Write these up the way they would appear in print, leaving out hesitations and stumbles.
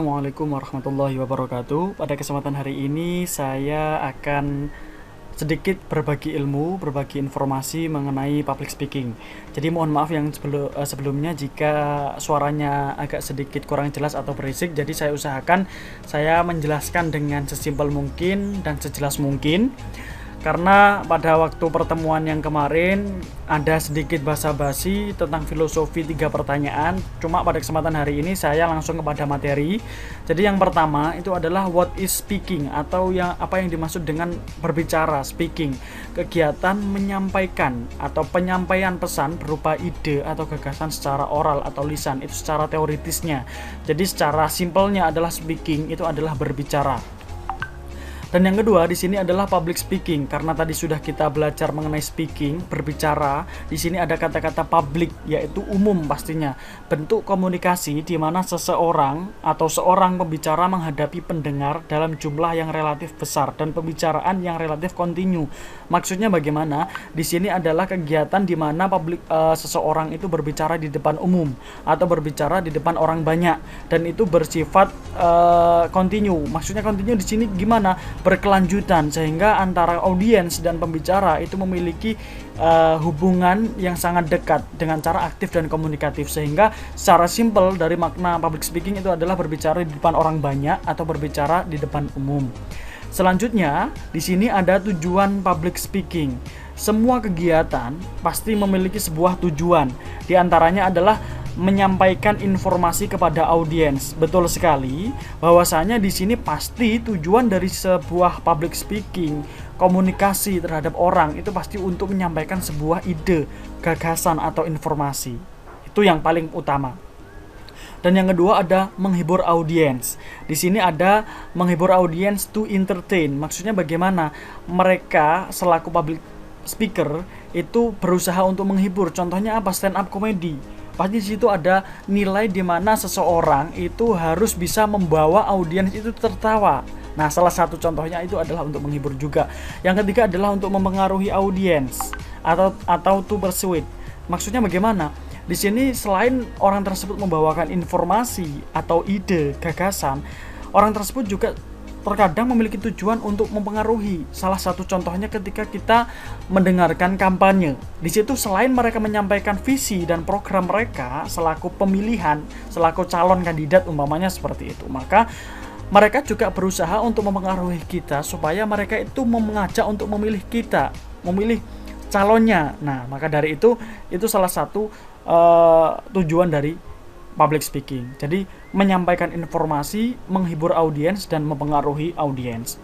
Assalamualaikum warahmatullahi wabarakatuh. Pada kesempatan hari ini saya akan sedikit berbagi ilmu, berbagi informasi mengenai public speaking. Jadi mohon maaf yang sebelumnya jika suaranya agak sedikit kurang jelas atau berisik. Jadi saya usahakan saya menjelaskan dengan sesimpel mungkin dan sejelas mungkin. Karena pada waktu pertemuan yang kemarin ada sedikit basa-basi tentang filosofi 3 pertanyaan. Cuma pada kesempatan hari ini saya langsung kepada materi. Jadi yang pertama itu adalah what is speaking, atau apa yang dimaksud dengan berbicara, speaking. Kegiatan menyampaikan atau penyampaian pesan berupa ide atau gagasan secara oral atau lisan, itu secara teoritisnya. Jadi secara simpelnya adalah speaking itu adalah berbicara. Dan yang kedua di sini adalah public speaking. Karena tadi sudah kita belajar mengenai speaking, berbicara. Di sini ada kata-kata public, yaitu umum pastinya. Bentuk komunikasi di mana seseorang atau seorang pembicara menghadapi pendengar dalam jumlah yang relatif besar dan pembicaraan yang relatif kontinu. Maksudnya bagaimana? Di sini adalah kegiatan di mana seseorang itu berbicara di depan umum atau berbicara di depan orang banyak, dan itu bersifat kontinu. Maksudnya kontinu di sini gimana? Berkelanjutan, sehingga antara audiens dan pembicara itu memiliki hubungan yang sangat dekat dengan cara aktif dan komunikatif. Sehingga secara simpel dari makna public speaking itu adalah berbicara di depan orang banyak atau berbicara di depan umum. Selanjutnya di sini ada tujuan public speaking. Semua kegiatan pasti memiliki sebuah tujuan. Di antaranya adalah menyampaikan informasi kepada audiens. Betul sekali, bahwasanya di sini pasti tujuan dari sebuah public speaking, komunikasi terhadap orang itu pasti untuk menyampaikan sebuah ide, gagasan atau informasi. Itu yang paling utama. Dan yang kedua ada menghibur audiens. Di sini ada menghibur audiens to entertain. Maksudnya bagaimana? Mereka selaku public speaker itu berusaha untuk menghibur. Contohnya apa? Stand up comedy. Pasti di situ ada nilai di mana seseorang itu harus bisa membawa audiens itu tertawa. Nah, salah satu contohnya itu adalah untuk menghibur juga. Yang ketiga adalah untuk mempengaruhi audiens atau to persuade. Maksudnya bagaimana? Di sini selain orang tersebut membawakan informasi atau ide, gagasan, orang tersebut juga terkadang memiliki tujuan untuk mempengaruhi. Salah satu contohnya ketika kita mendengarkan kampanye. Di situ selain mereka menyampaikan visi dan program mereka selaku pemilihan, selaku calon kandidat umpamanya seperti itu, maka mereka juga berusaha untuk mempengaruhi kita supaya mereka itu mengajak untuk memilih kita, memilih calonnya. Nah, maka dari itu salah satu tujuan dari public speaking. Jadi menyampaikan informasi, menghibur audiens dan mempengaruhi audiens.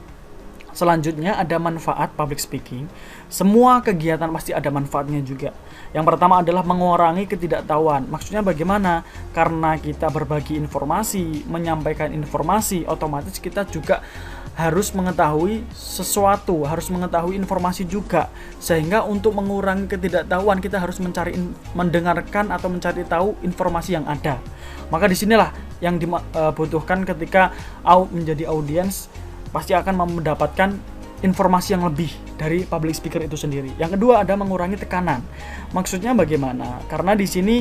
Selanjutnya ada manfaat public speaking. Semua kegiatan pasti ada manfaatnya juga. Yang pertama adalah mengurangi ketidaktahuan. Maksudnya bagaimana? Karena kita berbagi informasi, menyampaikan informasi, otomatis kita juga harus mengetahui sesuatu, harus mengetahui informasi juga. Sehingga untuk mengurangi ketidaktahuan kita harus mendengarkan atau mencari tahu informasi yang ada. Maka disinilah yang dibutuhkan ketika menjadi audiens, pasti akan mendapatkan informasi yang lebih dari public speaker itu sendiri. Yang kedua ada mengurangi tekanan. Maksudnya bagaimana? Karena di sini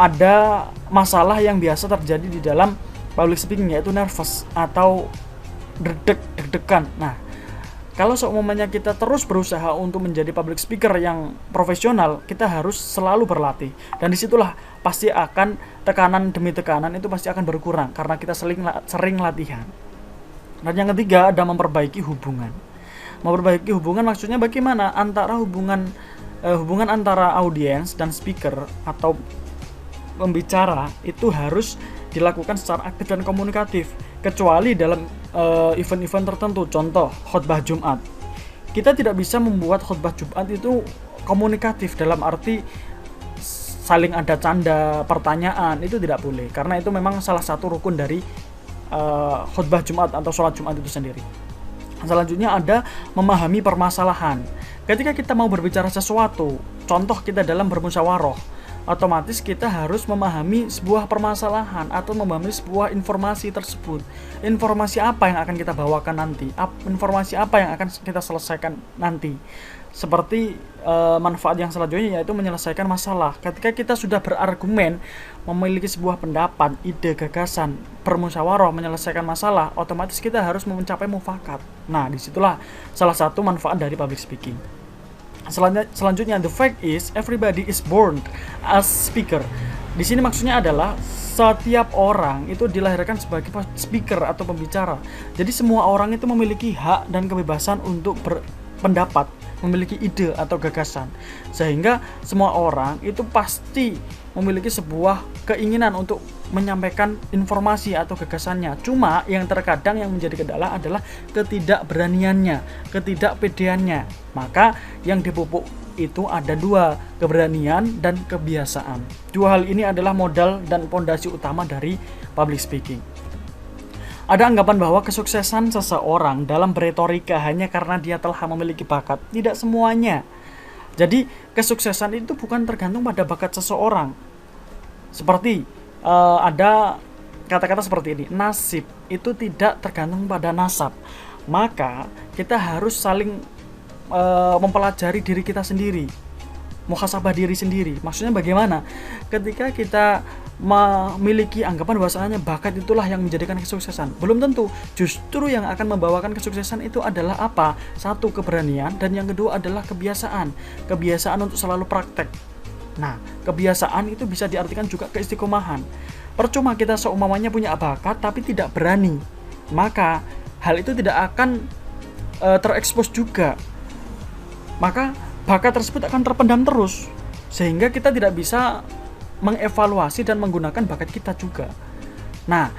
ada masalah yang biasa terjadi di dalam public speaking, yaitu nervous atau deg-degan. Nah, kalau seumumnya kita terus berusaha untuk menjadi public speaker yang profesional, kita harus selalu berlatih. Dan disitulah pasti akan tekanan demi tekanan itu pasti akan berkurang karena kita sering latihan. Dan yang ketiga ada memperbaiki hubungan. Memperbaiki hubungan maksudnya bagaimana? Hubungan antara audiens dan speaker atau pembicara itu harus dilakukan secara aktif dan komunikatif, kecuali dalam event-event tertentu. Contoh khotbah Jumat, kita tidak bisa membuat khotbah Jumat itu komunikatif dalam arti saling ada canda, pertanyaan, itu tidak boleh, karena itu memang salah satu rukun dari khotbah Jumat atau sholat Jumat itu sendiri. Selanjutnya ada memahami permasalahan. Ketika kita mau berbicara sesuatu, contoh kita dalam bermusyawarah, otomatis kita harus memahami sebuah permasalahan atau memahami sebuah informasi tersebut. Informasi apa yang akan kita bawakan nanti? Informasi apa yang akan kita selesaikan nanti? Seperti manfaat yang selanjutnya yaitu menyelesaikan masalah. Ketika kita sudah berargumen, memiliki sebuah pendapat, ide, gagasan, bermusyawarah menyelesaikan masalah, otomatis kita harus mencapai mufakat. Nah, disitulah salah satu manfaat dari public speaking. Selanjutnya, the fact is everybody is born as speaker. Di sini maksudnya adalah setiap orang itu dilahirkan sebagai speaker atau pembicara. Jadi semua orang itu memiliki hak dan kebebasan untuk berpendapat, memiliki ide atau gagasan. Sehingga semua orang itu pasti memiliki sebuah keinginan untuk menyampaikan informasi atau gagasannya. Cuma yang terkadang yang menjadi kendala adalah ketidakberaniannya, ketidakpedeannya. Maka yang dipupuk itu ada dua, keberanian dan kebiasaan. Dua hal ini adalah modal dan pondasi utama dari public speaking. Ada anggapan bahwa kesuksesan seseorang dalam beretorika hanya karena dia telah memiliki bakat. Tidak semuanya. Jadi kesuksesan itu bukan tergantung pada bakat seseorang. Seperti ada kata-kata seperti ini, nasib itu tidak tergantung pada nasab. Maka kita harus saling mempelajari diri kita sendiri, muhasabah diri sendiri. Maksudnya bagaimana? Ketika kita memiliki anggapan bahwasanya bakat itulah yang menjadikan kesuksesan, belum tentu. Justru yang akan membawakan kesuksesan itu adalah apa? Satu, keberanian, dan yang kedua adalah kebiasaan untuk selalu praktek. Nah, kebiasaan itu bisa diartikan juga keistiqomahan. Percuma kita seumpamanya punya bakat tapi tidak berani, maka hal itu tidak akan terekspos juga. Maka bakat tersebut akan terpendam terus, sehingga kita tidak bisa mengevaluasi dan menggunakan bakat kita juga. Nah,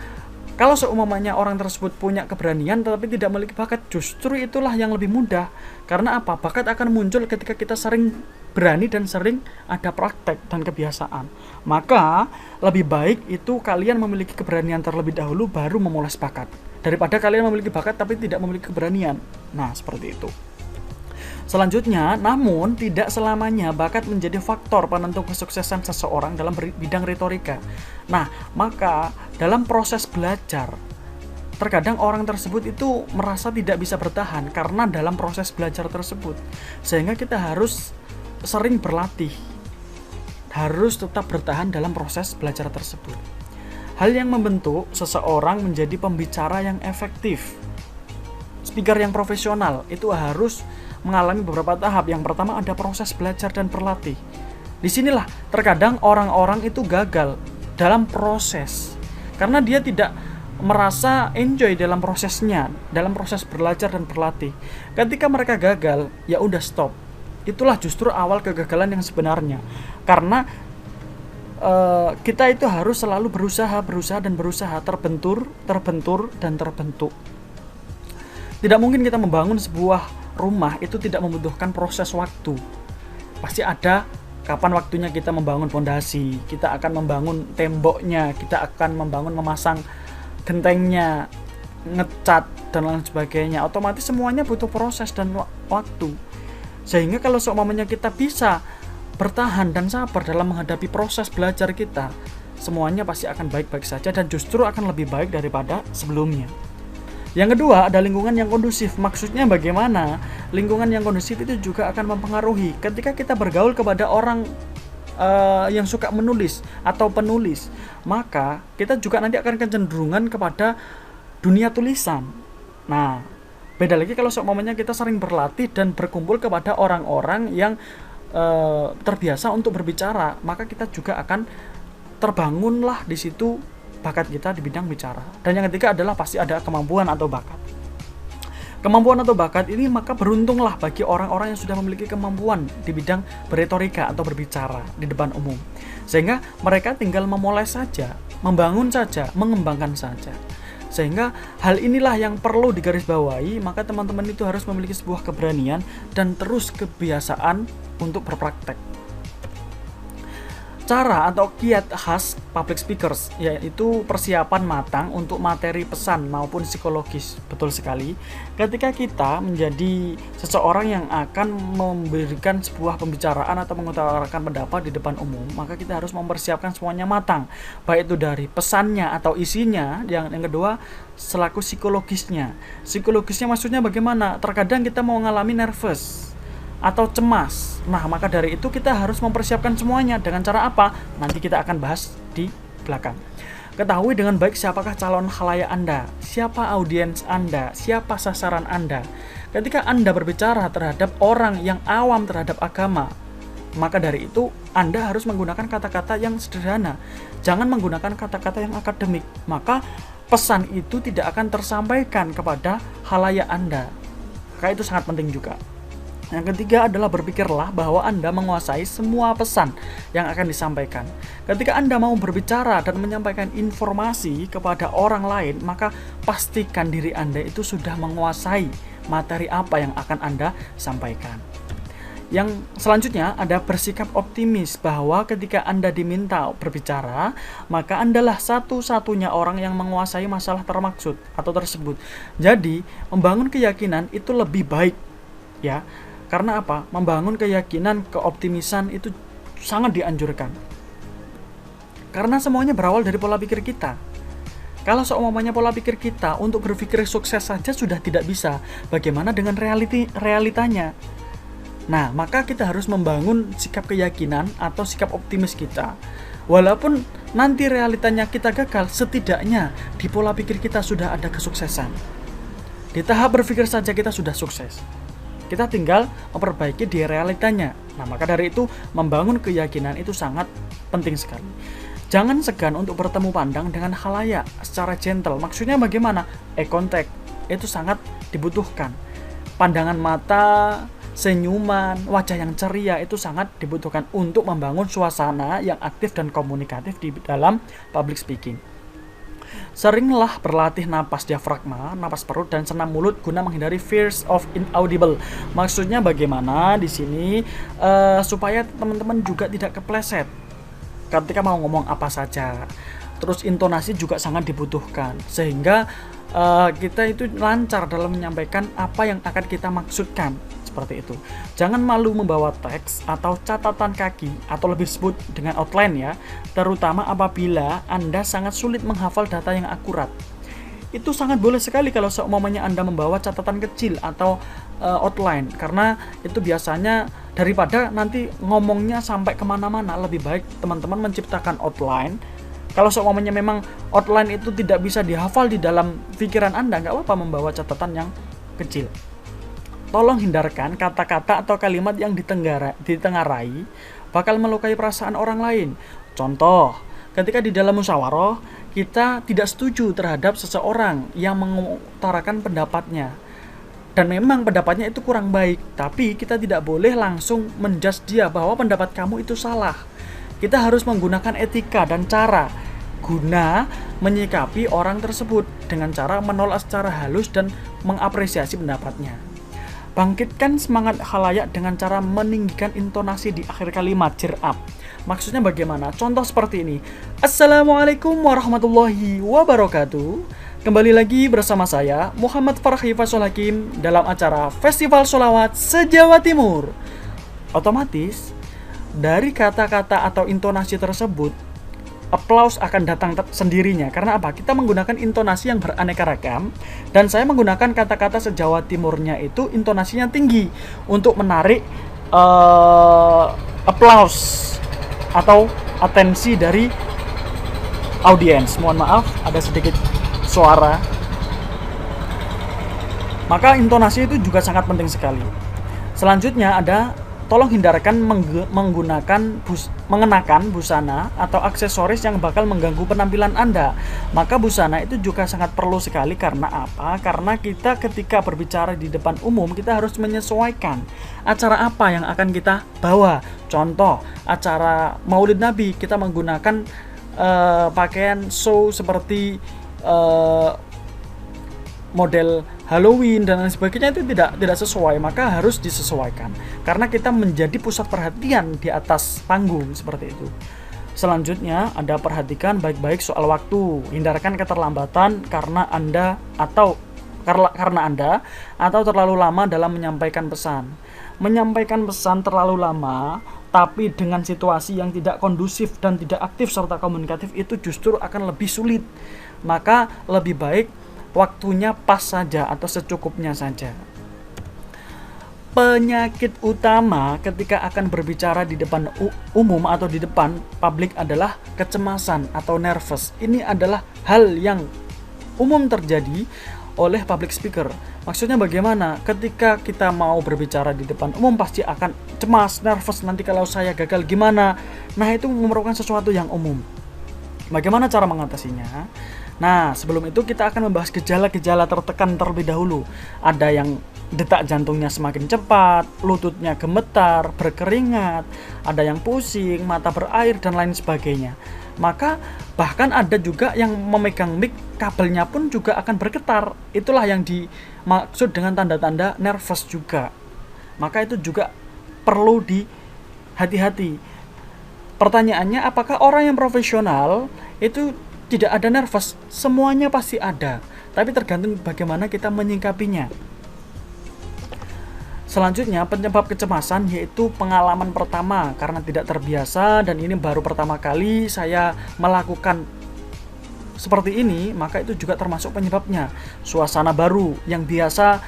kalau seumpamanya orang tersebut punya keberanian tetapi tidak memiliki bakat, justru itulah yang lebih mudah. Karena apa? Bakat akan muncul ketika kita sering berani dan sering ada praktek dan kebiasaan. Maka lebih baik itu kalian memiliki keberanian terlebih dahulu baru memoles bakat, daripada kalian memiliki bakat tapi tidak memiliki keberanian. Nah, seperti itu. Selanjutnya, namun tidak selamanya bakat menjadi faktor penentu kesuksesan seseorang dalam bidang retorika. Nah, maka dalam proses belajar, terkadang orang tersebut itu merasa tidak bisa bertahan karena dalam proses belajar tersebut. Sehingga kita harus sering berlatih, harus tetap bertahan dalam proses belajar tersebut. Hal yang membentuk seseorang menjadi pembicara yang efektif, speaker yang profesional, itu harus mengalami beberapa tahap. Yang pertama ada proses belajar dan berlatih. Disinilah terkadang orang-orang itu gagal dalam proses karena dia tidak merasa enjoy dalam prosesnya, dalam proses belajar dan berlatih. Ketika mereka gagal, ya udah stop. Itulah justru awal kegagalan yang sebenarnya. Karena kita itu harus selalu berusaha, terbentur dan terbentuk. Tidak mungkin kita membangun sebuah rumah itu tidak membutuhkan proses waktu. Pasti ada kapan waktunya kita membangun fondasi, kita akan membangun temboknya, kita akan memasang gentengnya, ngecat dan lain sebagainya. Otomatis semuanya butuh proses dan waktu. Sehingga kalau seumpamanya kita bisa bertahan dan sabar dalam menghadapi proses belajar kita, semuanya pasti akan baik-baik saja dan justru akan lebih baik daripada sebelumnya. Yang kedua, ada lingkungan yang kondusif. Maksudnya bagaimana? Lingkungan yang kondusif itu juga akan mempengaruhi. Ketika kita bergaul kepada orang yang suka menulis atau penulis, maka kita juga nanti akan kecenderungan kepada dunia tulisan. Nah, beda lagi kalau seumpamanya kita sering berlatih dan berkumpul kepada orang-orang yang terbiasa untuk berbicara, maka kita juga akan terbangunlah di situ bakat kita di bidang bicara. Dan yang ketiga adalah pasti ada kemampuan atau bakat. Kemampuan atau bakat ini maka beruntunglah bagi orang-orang yang sudah memiliki kemampuan di bidang beretorika atau berbicara di depan umum. Sehingga mereka tinggal memoles saja, membangun saja, mengembangkan saja. Sehingga hal inilah yang perlu digarisbawahi, maka teman-teman itu harus memiliki sebuah keberanian dan terus kebiasaan untuk berpraktek. Cara atau kiat khas public speakers yaitu persiapan matang untuk materi pesan maupun psikologis. Betul sekali. Ketika kita menjadi seseorang yang akan memberikan sebuah pembicaraan atau mengutarakan pendapat di depan umum, maka kita harus mempersiapkan semuanya matang. Baik itu dari pesannya atau isinya, yang kedua selaku psikologisnya. Psikologisnya maksudnya bagaimana? Terkadang kita mau mengalami nervous atau cemas. Nah, maka dari itu kita harus mempersiapkan semuanya. Dengan cara apa? Nanti kita akan bahas di belakang. Ketahui dengan baik siapakah calon khalayak Anda, siapa audiens Anda, siapa sasaran Anda. Ketika Anda berbicara terhadap orang yang awam terhadap agama, maka dari itu Anda harus menggunakan kata-kata yang sederhana. Jangan menggunakan kata-kata yang akademik. Maka pesan itu tidak akan tersampaikan kepada khalayak Anda. Maka itu sangat penting juga. Yang ketiga adalah berpikirlah bahwa Anda menguasai semua pesan yang akan disampaikan. Ketika Anda mau berbicara dan menyampaikan informasi kepada orang lain, maka pastikan diri Anda itu sudah menguasai materi apa yang akan Anda sampaikan. Yang selanjutnya ada bersikap optimis bahwa ketika Anda diminta berbicara, maka Andalah satu-satunya orang yang menguasai masalah termaksud atau tersebut. Jadi, membangun keyakinan itu lebih baik, ya. Karena apa? Membangun keyakinan, keoptimisan itu sangat dianjurkan. Karena semuanya berawal dari pola pikir kita. Kalau seumpamanya pola pikir kita untuk berpikir sukses saja sudah tidak bisa, bagaimana dengan realitanya? Nah, maka kita harus membangun sikap keyakinan atau sikap optimis kita. Walaupun nanti realitanya kita gagal, setidaknya di pola pikir kita sudah ada kesuksesan. Di tahap berpikir saja kita sudah sukses. Kita tinggal memperbaiki di realitanya. Nah, maka dari itu membangun keyakinan itu sangat penting sekali. Jangan segan untuk bertemu pandang dengan khalayak secara gentle. Maksudnya bagaimana? Eye contact itu sangat dibutuhkan. Pandangan mata, senyuman, wajah yang ceria itu sangat dibutuhkan untuk membangun suasana yang aktif dan komunikatif di dalam public speaking. Seringlah berlatih napas diafragma, napas perut, dan senam mulut guna menghindari fears of inaudible. Maksudnya bagaimana di sini supaya teman-teman juga tidak kepleset ketika mau ngomong apa saja. Terus intonasi juga sangat dibutuhkan sehingga kita itu lancar dalam menyampaikan apa yang akan kita maksudkan. Seperti itu. Jangan malu membawa teks atau catatan kaki atau lebih disebut dengan outline ya, terutama apabila Anda sangat sulit menghafal data yang akurat. Itu sangat boleh sekali kalau seumpamanya Anda membawa catatan kecil atau outline, karena itu biasanya daripada nanti ngomongnya sampai kemana-mana, lebih baik teman-teman menciptakan outline. Kalau seumpamanya memang outline itu tidak bisa dihafal di dalam pikiran Anda, nggak apa-apa membawa catatan yang kecil. Tolong hindarkan kata-kata atau kalimat yang ditengarai bakal melukai perasaan orang lain. Contoh, ketika di dalam musyawarah kita tidak setuju terhadap seseorang yang mengutarakan pendapatnya dan memang pendapatnya itu kurang baik, tapi kita tidak boleh langsung menjudge dia bahwa pendapat kamu itu salah. Kita harus menggunakan etika dan cara guna menyikapi orang tersebut dengan cara menolak secara halus dan mengapresiasi pendapatnya. Bangkitkan semangat khalayak dengan cara meninggikan intonasi di akhir kalimat, cheer up. Maksudnya bagaimana? Contoh seperti ini. Assalamualaikum warahmatullahi wabarakatuh. Kembali lagi bersama saya, Muhammad Farhi Faisal Hakim, dalam acara Festival Sholawat se-Jawa Timur. Otomatis, dari kata-kata atau intonasi tersebut, applause akan datang sendirinya. Karena apa? Kita menggunakan intonasi yang beraneka ragam, dan saya menggunakan kata-kata se-Jawa Timurnya itu intonasinya tinggi untuk menarik applause atau atensi dari audiens. Mohon maaf, ada sedikit suara. Maka intonasi itu juga sangat penting sekali. Selanjutnya ada, tolong hindarkan mengenakan busana atau aksesoris yang bakal mengganggu penampilan Anda. Maka busana itu juga sangat perlu sekali. Karena apa? Karena kita ketika berbicara di depan umum, kita harus menyesuaikan acara apa yang akan kita bawa. Contoh, acara Maulid Nabi, kita menggunakan pakaian show seperti model Halloween dan lain sebagainya, itu tidak sesuai, maka harus disesuaikan karena kita menjadi pusat perhatian di atas panggung seperti itu. Selanjutnya, Anda perhatikan baik-baik soal waktu. Hindarkan keterlambatan karena Anda atau terlalu lama dalam menyampaikan pesan. Menyampaikan pesan terlalu lama tapi dengan situasi yang tidak kondusif dan tidak aktif serta komunikatif itu justru akan lebih sulit. Maka lebih baik waktunya pas saja atau secukupnya saja. Penyakit utama ketika akan berbicara di depan umum atau di depan publik adalah kecemasan atau nervous. Ini adalah hal yang umum terjadi oleh public speaker. Maksudnya bagaimana? Ketika kita mau berbicara di depan umum pasti akan cemas, nervous, nanti kalau saya gagal gimana? Nah, itu merupakan sesuatu yang umum. Bagaimana cara mengatasinya? Nah, sebelum itu kita akan membahas gejala-gejala tertekan terlebih dahulu. Ada yang detak jantungnya semakin cepat, lututnya gemetar, berkeringat, ada yang pusing, mata berair, dan lain sebagainya. Maka bahkan ada juga yang memegang mic, kabelnya pun juga akan bergetar. Itulah yang dimaksud dengan tanda-tanda nervous juga. Maka itu juga perlu hati-hati. Pertanyaannya, apakah orang yang profesional itu tidak ada nervous? Semuanya pasti ada, tapi tergantung bagaimana kita menyikapinya. Selanjutnya, penyebab kecemasan yaitu pengalaman pertama karena tidak terbiasa dan ini baru pertama kali saya melakukan seperti ini, maka itu juga termasuk penyebabnya. Suasana baru yang biasa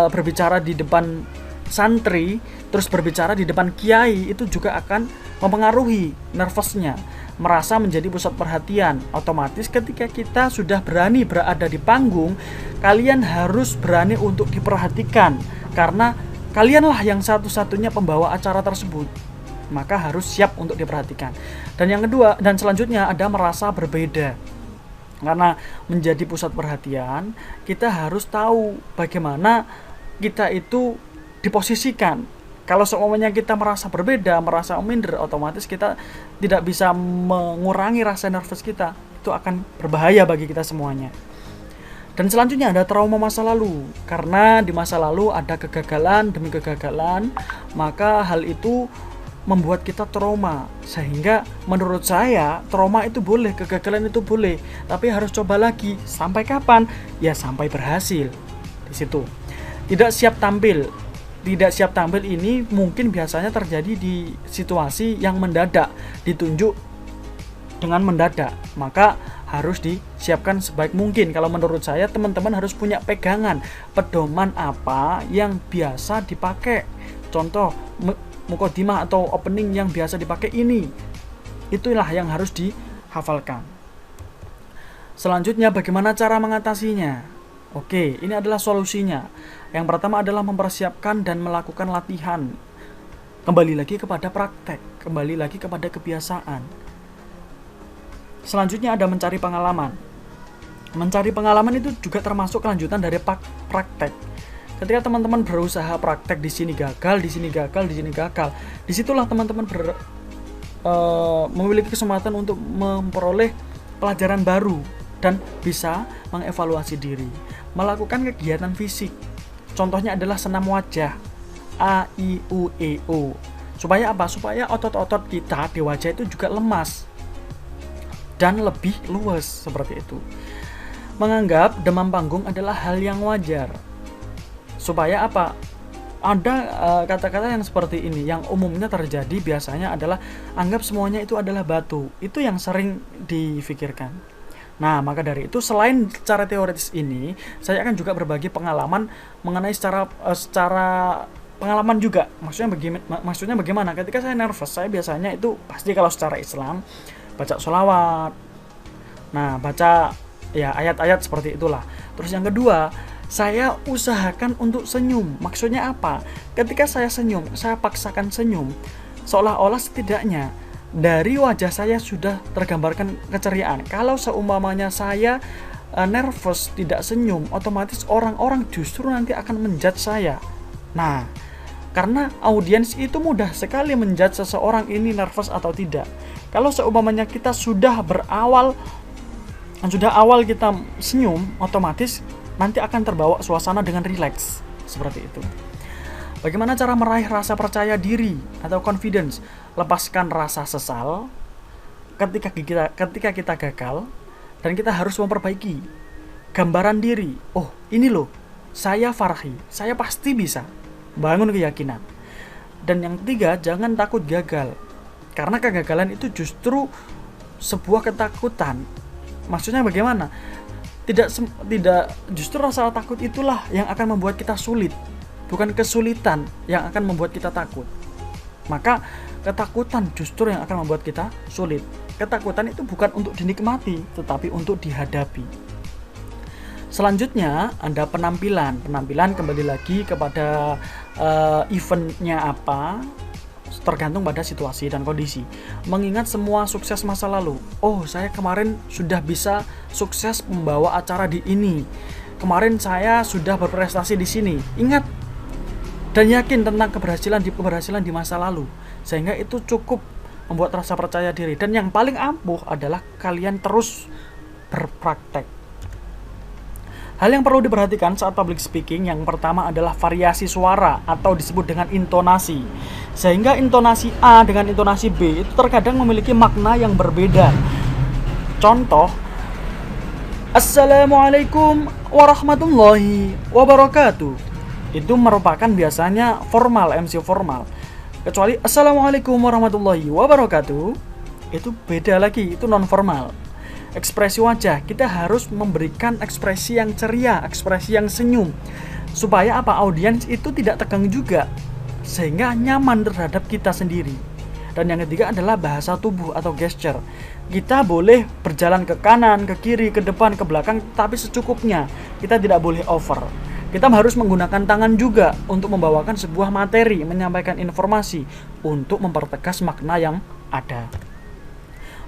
berbicara di depan santri, terus berbicara di depan kiai itu juga akan mempengaruhi nervousnya. Merasa menjadi pusat perhatian. Otomatis ketika kita sudah berani berada di panggung, kalian harus berani untuk diperhatikan karena kalianlah yang satu-satunya pembawa acara tersebut. Maka harus siap untuk diperhatikan. Dan yang kedua dan selanjutnya ada merasa berbeda. Karena menjadi pusat perhatian, kita harus tahu bagaimana kita itu diposisikan. Kalau semuanya kita merasa berbeda, merasa minder, otomatis kita tidak bisa mengurangi rasa nervous kita. Itu akan berbahaya bagi kita semuanya. Dan selanjutnya ada trauma masa lalu. Karena di masa lalu ada kegagalan demi kegagalan, maka hal itu membuat kita trauma. Sehingga menurut saya trauma itu boleh, kegagalan itu boleh, tapi harus coba lagi. Sampai kapan? Ya sampai berhasil. Di situ. Tidak siap tampil ini mungkin biasanya terjadi di situasi yang mendadak, ditunjuk dengan mendadak, maka harus disiapkan sebaik mungkin. Kalau menurut saya teman-teman harus punya pegangan, pedoman apa yang biasa dipakai. Contoh mukodimah atau opening yang biasa dipakai ini, itulah yang harus dihafalkan. Selanjutnya bagaimana cara mengatasinya? Oke, ini adalah solusinya. Yang pertama adalah mempersiapkan dan melakukan latihan. Kembali lagi kepada praktek, kembali lagi kepada kebiasaan. Selanjutnya ada mencari pengalaman. Mencari pengalaman itu juga termasuk kelanjutan dari praktek. Ketika teman-teman berusaha praktek di sini gagal, di sini gagal, di sini gagal, disitulah teman-teman memiliki kesempatan untuk memperoleh pelajaran baru dan bisa mengevaluasi diri. Melakukan kegiatan fisik. Contohnya adalah senam wajah, A, I, U, E, O. Supaya apa? Supaya otot-otot kita di wajah itu juga lemas dan lebih luas seperti itu. Menganggap demam panggung adalah hal yang wajar. Supaya apa? Ada kata-kata yang seperti ini yang umumnya terjadi biasanya adalah anggap semuanya itu adalah batu. Itu yang sering difikirkan. Nah, maka dari itu selain secara teoritis ini, saya akan juga berbagi pengalaman mengenai secara pengalaman juga. Maksudnya bagaimana? Ketika saya nervous, saya biasanya itu pasti kalau secara Islam baca sholawat. Nah, baca ya ayat-ayat seperti itulah. Terus yang kedua, saya usahakan untuk senyum. Maksudnya apa? Ketika saya senyum, saya paksakan senyum, seolah-olah setidaknya dari wajah saya sudah tergambarkan keceriaan. Kalau seumpamanya saya nervous, tidak senyum, otomatis orang-orang justru nanti akan menjudge saya. Nah, karena audiens itu mudah sekali menjudge seseorang ini nervous atau tidak. Kalau seumpamanya kita sudah awal kita senyum, otomatis nanti akan terbawa suasana dengan rileks. Seperti itu. Bagaimana cara meraih rasa percaya diri atau confidence? Lepaskan rasa sesal, ketika kita gagal dan kita harus memperbaiki gambaran diri. Oh, ini loh, saya Farhi, saya pasti bisa. Bangun keyakinan. Dan yang ketiga, jangan takut gagal. Karena kegagalan itu justru sebuah ketakutan. Maksudnya bagaimana? Tidak justru rasa takut itulah yang akan membuat kita sulit. Bukan kesulitan yang akan membuat kita takut. Maka ketakutan justru yang akan membuat kita sulit. Ketakutan itu bukan untuk dinikmati, tetapi untuk dihadapi. Selanjutnya ada penampilan kembali lagi kepada eventnya apa, tergantung pada situasi dan kondisi. Mengingat semua sukses masa lalu. Oh, saya kemarin sudah bisa sukses membawa acara di ini. Kemarin saya sudah berprestasi di sini. Ingat dan yakin tentang keberhasilan di masa lalu, sehingga itu cukup membuat rasa percaya diri. Dan yang paling ampuh adalah kalian terus berpraktek. Hal yang perlu diperhatikan saat public speaking yang pertama adalah variasi suara atau disebut dengan intonasi. Sehingga intonasi A dengan intonasi B itu terkadang memiliki makna yang berbeda. Contoh, Assalamualaikum warahmatullahi wabarakatuh. Itu merupakan biasanya formal, MC formal. Kecuali Assalamualaikum warahmatullahi wabarakatuh, itu beda lagi, itu non formal. Ekspresi wajah, kita harus memberikan ekspresi yang ceria, ekspresi yang senyum, supaya apa, audiens itu tidak tegang juga, sehingga nyaman terhadap kita sendiri. Dan yang ketiga adalah bahasa tubuh atau gesture. Kita boleh berjalan ke kanan, ke kiri, ke depan, ke belakang, tapi secukupnya. Kita tidak boleh over. Kita harus menggunakan tangan juga untuk membawakan sebuah materi, menyampaikan informasi, untuk mempertegas makna yang ada.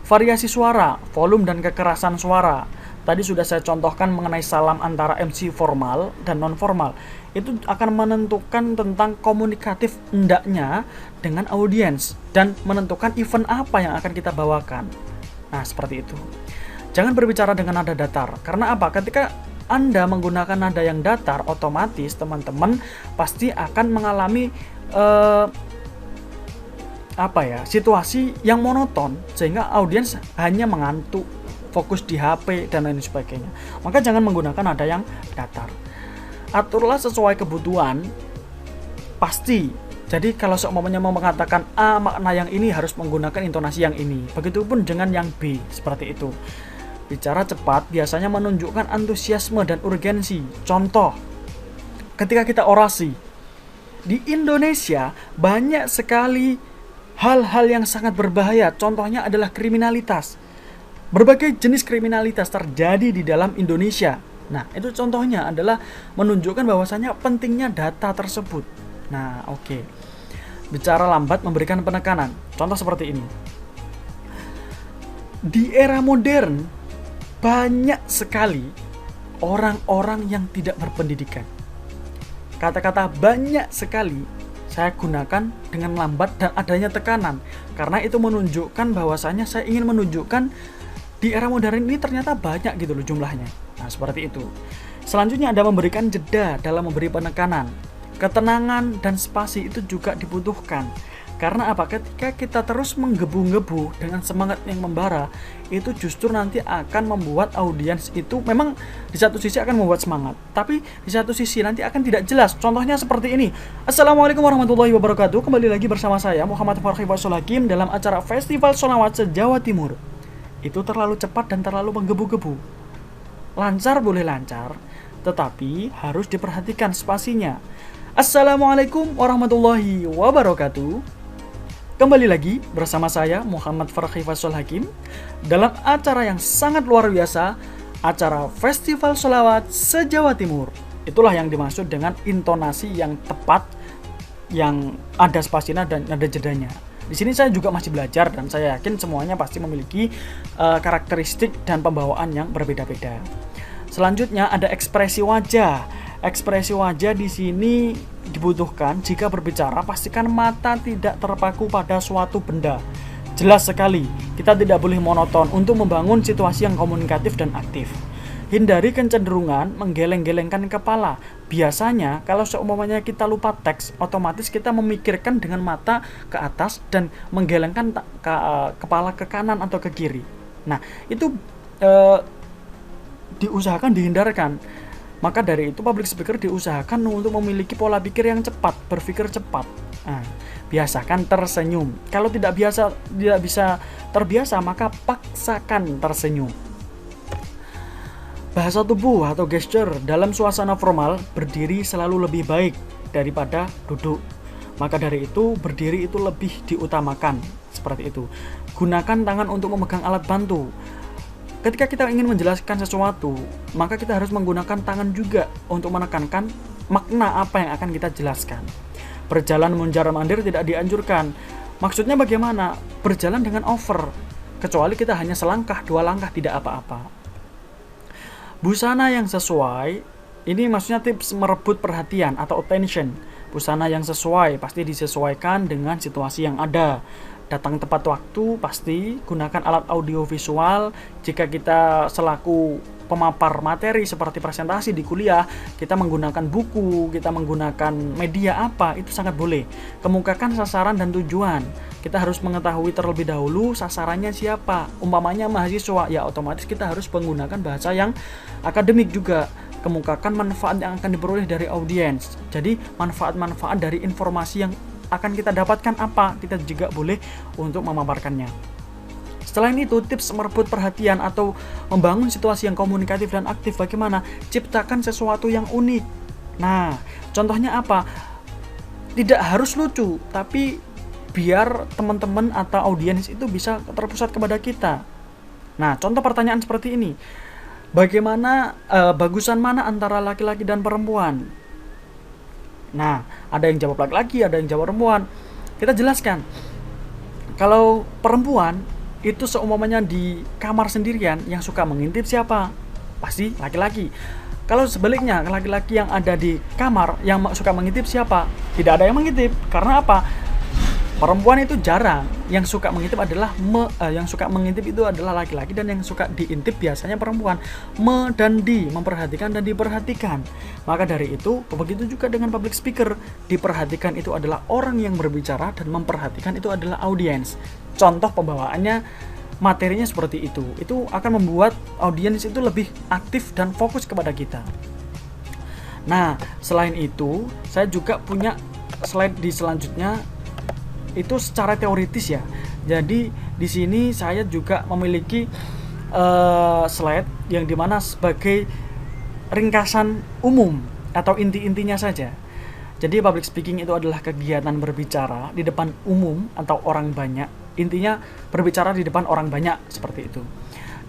Variasi suara, volume dan kekerasan suara. Tadi sudah saya contohkan mengenai salam antara MC formal dan non formal. Itu akan menentukan tentang komunikatif hendaknya dengan audiens dan menentukan event apa yang akan kita bawakan. Nah, seperti itu. Jangan berbicara dengan nada datar. Karena apa? Ketika Anda menggunakan nada yang datar, otomatis teman-teman pasti akan mengalami situasi yang monoton, sehingga audiens hanya mengantuk, fokus di HP dan lain sebagainya. Maka jangan menggunakan nada yang datar. Aturlah sesuai kebutuhan. Pasti. Jadi kalau seumpamanya mau mengatakan A, makna yang ini harus menggunakan intonasi yang ini. Begitupun dengan yang B, seperti itu. Bicara cepat biasanya menunjukkan antusiasme dan urgensi. Contoh, ketika kita orasi. Di Indonesia banyak sekali hal-hal yang sangat berbahaya. Contohnya adalah kriminalitas. Berbagai jenis kriminalitas terjadi di dalam Indonesia. Nah, itu contohnya adalah menunjukkan bahwasanya pentingnya data tersebut. Nah, oke. Bicara lambat memberikan penekanan. Contoh seperti ini. Di era modern, banyak sekali orang-orang yang tidak berpendidikan. Kata-kata banyak sekali saya gunakan dengan lambat dan adanya tekanan. Karena itu menunjukkan bahwasanya saya ingin menunjukkan di era modern ini ternyata banyak gitu loh jumlahnya. Nah, seperti itu. Selanjutnya ada memberikan jeda dalam memberi penekanan. Ketenangan dan spasi itu juga dibutuhkan. Karena apa? Ketika kita terus menggebu-gebu dengan semangat yang membara, itu justru nanti akan membuat audiens itu memang di satu sisi akan membuat semangat, tapi di satu sisi nanti akan tidak jelas. Contohnya seperti ini. Assalamualaikum warahmatullahi wabarakatuh. Kembali lagi bersama saya Muhammad Farhi Faisal Hakim dalam acara Festival Sholawat se-Jawa Timur. Itu terlalu cepat dan terlalu menggebu-gebu. Lancar boleh lancar, tetapi harus diperhatikan spasinya. Assalamualaikum warahmatullahi wabarakatuh. Kembali lagi bersama saya Muhammad Farhi Faisal Hakim dalam acara yang sangat luar biasa, acara Festival Sholawat se-Jawa Timur. Itulah yang dimaksud dengan intonasi yang tepat, yang ada spasinya dan ada jedanya. Di sini saya juga masih belajar dan saya yakin semuanya pasti memiliki karakteristik dan pembawaan yang berbeda-beda. Selanjutnya ada ekspresi wajah. Ekspresi wajah di sini dibutuhkan jika berbicara, pastikan mata tidak terpaku pada suatu benda. Jelas sekali, kita tidak boleh monoton untuk membangun situasi yang komunikatif dan aktif. Hindari kecenderungan menggeleng-gelengkan kepala. Biasanya kalau seumpamanya kita lupa teks, otomatis kita memikirkan dengan mata ke atas dan menggelengkan kepala ke kanan atau ke kiri. Nah, itu diusahakan dihindarkan. Maka dari itu public speaker diusahakan untuk memiliki pola pikir yang cepat, berpikir cepat. Nah, biasakan tersenyum. Kalau tidak bisa terbiasa, maka paksakan tersenyum. Bahasa tubuh atau gesture dalam suasana formal, berdiri selalu lebih baik daripada duduk. Maka dari itu, berdiri itu lebih diutamakan. Seperti itu. Gunakan tangan untuk memegang alat bantu. Ketika kita ingin menjelaskan sesuatu, maka kita harus menggunakan tangan juga untuk menekankan makna apa yang akan kita jelaskan. Berjalan mondar-mandir tidak dianjurkan. Maksudnya bagaimana? Berjalan dengan over. Kecuali kita hanya selangkah, 2 langkah, tidak apa-apa. Busana yang sesuai, ini maksudnya tips merebut perhatian atau attention. Busana yang sesuai pasti disesuaikan dengan situasi yang ada. Datang tepat waktu pasti, gunakan alat audio visual. Jika kita selaku pemapar materi seperti presentasi di kuliah, kita menggunakan buku, kita menggunakan media apa, itu sangat boleh. Kemukakan sasaran dan tujuan. Kita harus mengetahui terlebih dahulu sasarannya siapa. Umpamanya mahasiswa, ya otomatis kita harus menggunakan bahasa yang akademik juga. Kemukakan manfaat yang akan diperoleh dari audiens. Jadi manfaat-manfaat dari informasi yang akan kita dapatkan apa, kita juga boleh untuk memaparkannya. Selain itu, tips merebut perhatian atau membangun situasi yang komunikatif dan aktif bagaimana? Ciptakan sesuatu yang unik. Nah, contohnya apa? Tidak harus lucu, tapi biar teman-teman atau audiens itu bisa terpusat kepada kita. Nah, contoh pertanyaan seperti ini. Bagaimana, bagusan mana antara laki-laki dan perempuan? Nah, ada yang jawab laki-laki, ada yang jawab perempuan. Kita jelaskan. Kalau perempuan, itu seumpamanya di kamar sendirian, yang suka mengintip siapa? Pasti laki-laki. Kalau sebaliknya, laki-laki yang ada di kamar, yang suka mengintip siapa? Tidak ada yang mengintip. Karena apa? Perempuan itu jarang. Yang suka mengintip adalah itu adalah laki-laki, dan yang suka diintip biasanya perempuan. Dan memperhatikan dan diperhatikan. Maka dari itu, begitu juga dengan public speaker. Diperhatikan itu adalah orang yang berbicara, dan memperhatikan itu adalah audiens. Contoh pembawaannya, materinya seperti itu. Itu akan membuat audiens itu lebih aktif dan fokus kepada kita. Nah, selain itu, saya juga punya slide di selanjutnya. Itu secara teoritis ya. Jadi di sini saya juga memiliki slide yang dimana sebagai ringkasan umum atau inti-intinya saja. Jadi public speaking itu adalah kegiatan berbicara di depan umum atau orang banyak. Intinya berbicara di depan orang banyak, seperti itu.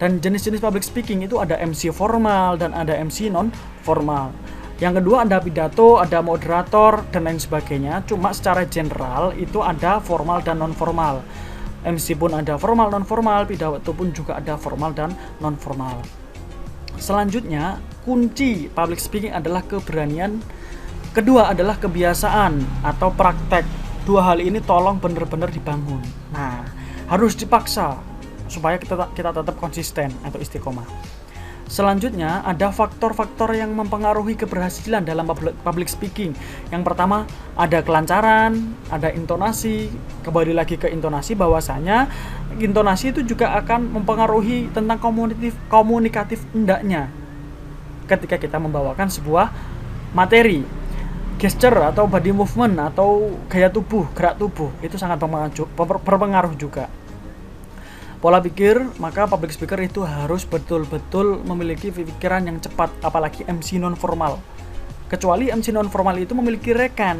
Dan jenis-jenis public speaking itu ada MC formal dan ada MC non formal. Yang kedua ada pidato, ada moderator, dan lain sebagainya. Cuma secara general itu ada formal dan non-formal. MC pun ada formal, non-formal, pidato pun juga ada formal dan non-formal. Selanjutnya, kunci public speaking adalah keberanian. Kedua adalah kebiasaan atau praktek. 2 hal ini tolong benar-benar dibangun. Nah, harus dipaksa supaya kita tetap konsisten atau istiqomah. Selanjutnya ada faktor-faktor yang mempengaruhi keberhasilan dalam public speaking. Yang pertama ada kelancaran, ada intonasi. Kembali lagi ke intonasi, bahwasanya intonasi itu juga akan mempengaruhi tentang komunikatif hendaknya ketika kita membawakan sebuah materi. Gesture atau body movement atau gaya tubuh, gerak tubuh itu sangat berpengaruh juga. Pola pikir, maka public speaker itu harus betul-betul memiliki pikiran yang cepat, apalagi MC non-formal. Kecuali MC non-formal itu memiliki rekan,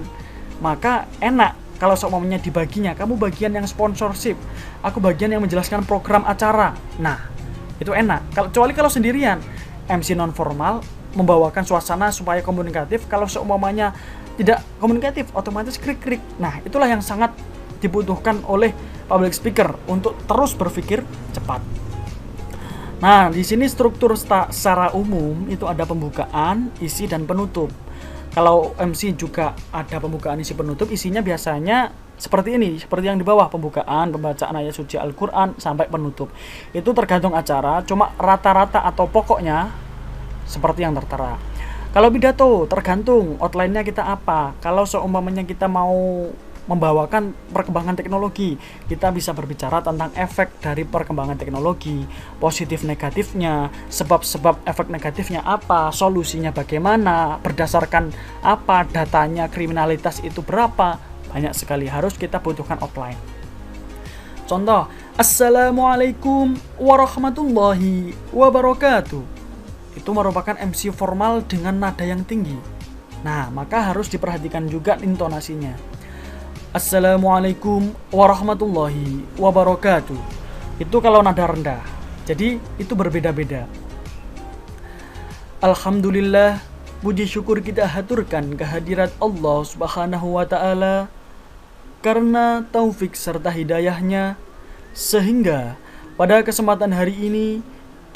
maka enak kalau seumpamanya dibaginya, kamu bagian yang sponsorship, aku bagian yang menjelaskan program acara. Nah, itu enak. Kecuali kalau sendirian, MC non-formal membawakan suasana supaya komunikatif. Kalau seumpamanya tidak komunikatif, otomatis krik-krik. Nah, itulah yang sangat dibutuhkan oleh public speaker untuk terus berpikir cepat. Nah, di sini struktur secara umum itu ada pembukaan, isi, dan penutup. Kalau MC juga ada pembukaan, isi, penutup. Isinya biasanya seperti ini, seperti yang di bawah, pembukaan, pembacaan ayat suci Al-Quran, sampai penutup. Itu tergantung acara, cuma rata-rata atau pokoknya seperti yang tertera. Kalau pidato tergantung outline-nya kita apa. Kalau seumpamanya kita mau membawakan perkembangan teknologi, kita bisa berbicara tentang efek dari perkembangan teknologi, positif negatifnya, sebab-sebab efek negatifnya apa, solusinya bagaimana, berdasarkan apa, datanya kriminalitas itu berapa. Banyak sekali, harus kita butuhkan outline. Contoh, Assalamualaikum warahmatullahi wabarakatuh. Itu merupakan MC formal dengan nada yang tinggi. Nah, maka harus diperhatikan juga intonasinya. Assalamualaikum warahmatullahi wabarakatuh. Itu kalau nada rendah. Jadi itu berbeda-beda. Alhamdulillah, puji syukur kita haturkan kehadirat Allah Subhanahu wa taala karena taufik serta hidayahnya, sehingga pada kesempatan hari ini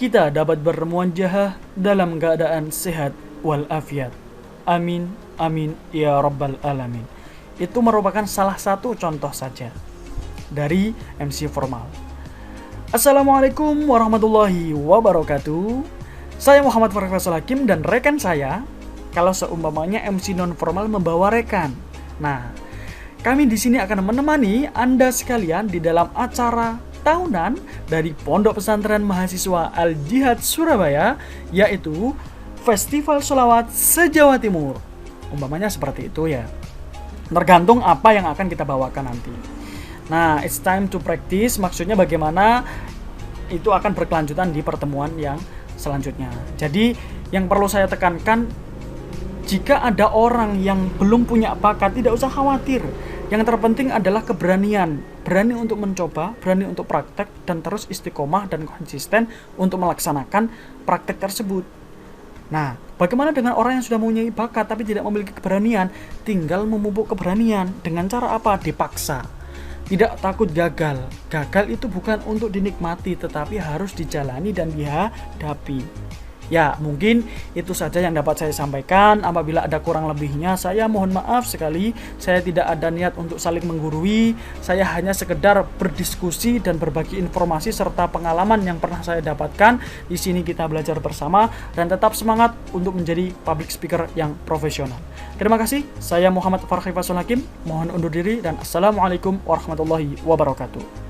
kita dapat bermuajahah dalam keadaan sehat walafiat. Amin, amin, ya rabbal alamin. Itu merupakan salah satu contoh saja dari MC formal. Assalamualaikum warahmatullahi wabarakatuh. Saya Muhammad Farih Faisal Hakim dan rekan saya, kalau seumpamanya MC non formal membawa rekan. Nah, kami di sini akan menemani Anda sekalian di dalam acara tahunan dari Pondok Pesantren Mahasiswa Al-Jihad Surabaya, yaitu Festival Sholawat se-Jawa Timur. Umpamanya seperti itu ya. Tergantung apa yang akan kita bawakan nanti. Nah, it's time to practice, maksudnya bagaimana itu akan berkelanjutan di pertemuan yang selanjutnya. Jadi, yang perlu saya tekankan, jika ada orang yang belum punya bakat, tidak usah khawatir. Yang terpenting adalah keberanian. Berani untuk mencoba, berani untuk praktek, dan terus istiqomah dan konsisten untuk melaksanakan praktek tersebut. Nah, bagaimana dengan orang yang sudah mempunyai bakat tapi tidak memiliki keberanian? Tinggal memupuk keberanian. Dengan cara apa? Dipaksa. Tidak takut gagal. Gagal itu bukan untuk dinikmati, tetapi harus dijalani dan dihadapi. Ya, mungkin itu saja yang dapat saya sampaikan. Apabila ada kurang lebihnya, saya mohon maaf sekali. Saya tidak ada niat untuk saling menggurui. Saya hanya sekedar berdiskusi dan berbagi informasi serta pengalaman yang pernah saya dapatkan. Di sini kita belajar bersama dan tetap semangat untuk menjadi public speaker yang profesional. Terima kasih. Saya Muhammad Farih Faisal Hakim. Mohon undur diri dan assalamualaikum warahmatullahi wabarakatuh.